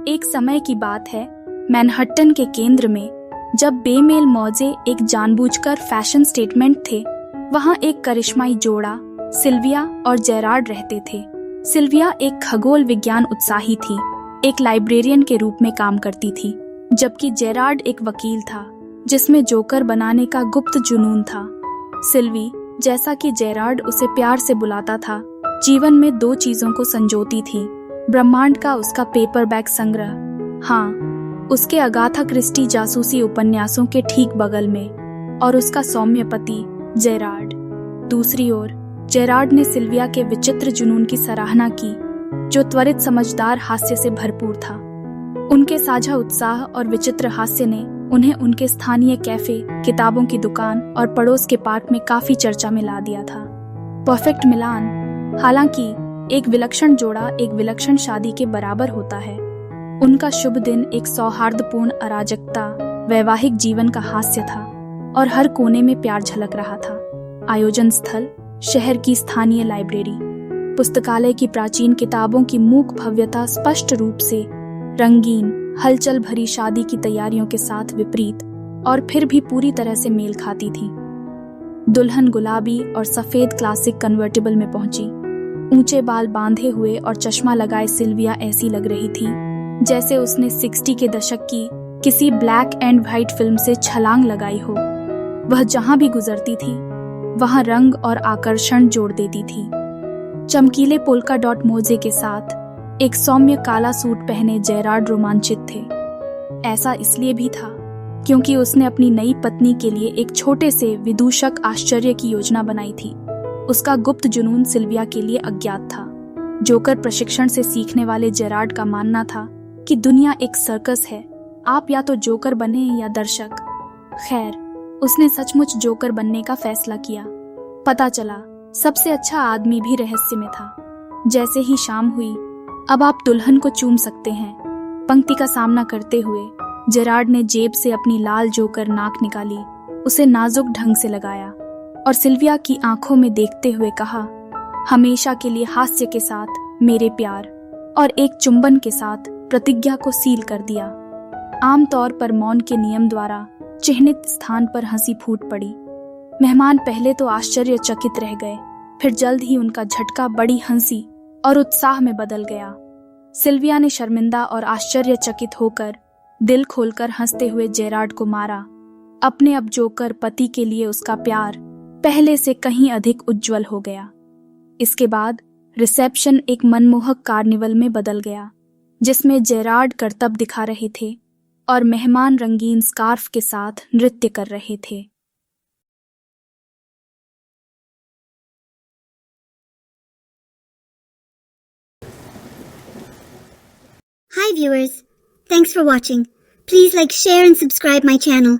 एक समय की बात है, मैनहट्टन के केंद्र में, जब बेमेल मौजे एक जानबूझकर फैशन स्टेटमेंट थे, वहां एक करिश्माई जोड़ा सिल्विया और जेरार्ड रहते थे। सिल्विया एक खगोल विज्ञान उत्साही थी, एक लाइब्रेरियन के रूप में काम करती थी, जबकि जेरार्ड एक वकील था जिसमें जोकर बनाने का गुप्त जुनून था। सिल्वी, जैसा कि जेरार्ड उसे प्यार से बुलाता था, जीवन में दो चीजों को संजोती थी, ब्रह्मांड का उसका पेपरबैक संग्रह, हाँ, उसके अगाथा क्रिस्टी जासूसी उपन्यासों के ठीक बगल में, और उसका सौम्य पति जेरार्ड। दूसरी ओर जेरार्ड ने सिल्विया के विचित्र जुनून की सराहना की, जो त्वरित समझदार हास्य से भरपूर था। उनके साझा उत्साह और विचित्र हास्य ने उन्हें उनके स्थानीय कैफे, किताबों की दुकान और पड़ोस के पार्क में काफी चर्चा में ला दिया था। परफेक्ट मिलान। हालांकि एक विलक्षण जोड़ा एक विलक्षण शादी के बराबर होता है। उनका शुभ दिन एक सौहार्दपूर्ण अराजकता, वैवाहिक जीवन का हास्य था, और हर कोने में प्यार झलक रहा था। आयोजन स्थल शहर की स्थानीय लाइब्रेरी। पुस्तकालय की प्राचीन किताबों की मूक भव्यता स्पष्ट रूप से रंगीन, हलचल भरी शादी की तैयारियों के साथ विपरीत और फिर भी पूरी तरह से मेल खाती थी। दुल्हन गुलाबी और सफेद क्लासिक कन्वर्टिबल में पहुंची। ऊंचे बाल बांधे हुए और चश्मा लगाए सिल्विया ऐसी लग रही थी जैसे उसने 60 के दशक की किसी ब्लैक एंड व्हाइट फिल्म से छलांग लगाई हो। वह जहां भी गुजरती थी वहां रंग और आकर्षण जोड़ देती थी। चमकीले पोल्का डॉट मोजे के साथ एक सौम्य काला सूट पहने जेरार्ड रोमांचित थे। ऐसा इसलिए भी था क्योंकि उसने अपनी नई पत्नी के लिए एक छोटे से विदूषक आश्चर्य की योजना बनाई थी। उसका गुप्त जुनून सिल्विया के लिए अज्ञात था। जोकर प्रशिक्षण से सीखने वाले जेरार्ड का मानना था कि दुनिया एक सर्कस है, आप या तो जोकर बने या दर्शक। खैर, उसने सचमुच जोकर बनने का फैसला किया। पता चला सबसे अच्छा आदमी भी रहस्य में था। जैसे ही शाम हुई, अब आप दुल्हन को चूम सकते हैं, पंक्ति का सामना करते हुए जेरार्ड ने जेब से अपनी लाल जोकर नाक निकाली, उसे नाजुक ढंग से लगाया और सिल्विया की आंखों में देखते हुए कहा, हमेशा के लिए हास्य के साथ मेरे प्यार, और एक चुंबन के साथ प्रतिज्ञा को सील कर दिया। आमतौर पर मौन के नियम द्वारा चिह्नित स्थान पर हंसी फूट पड़ी। मेहमान पहले तो आश्चर्यचकित रह गए, फिर जल्द ही उनका झटका बड़ी हंसी और उत्साह में बदल गया। सिल्विया ने शर्मिंदा और आश्चर्यचकित होकर दिल खोलकर हंसते हुए जेरार्ड को मारा। अपने अब जोकर पति के लिए उसका प्यार पहले से कहीं अधिक उज्जवल हो गया। इसके बाद रिसेप्शन एक मनमोहक कार्निवल में बदल गया, जिसमें जेरार्ड करतब दिखा रहे थे और मेहमान रंगीन स्कार्फ के साथ नृत्य कर रहे थे। Hi viewers, thanks for watching. Please like, share and subscribe my channel.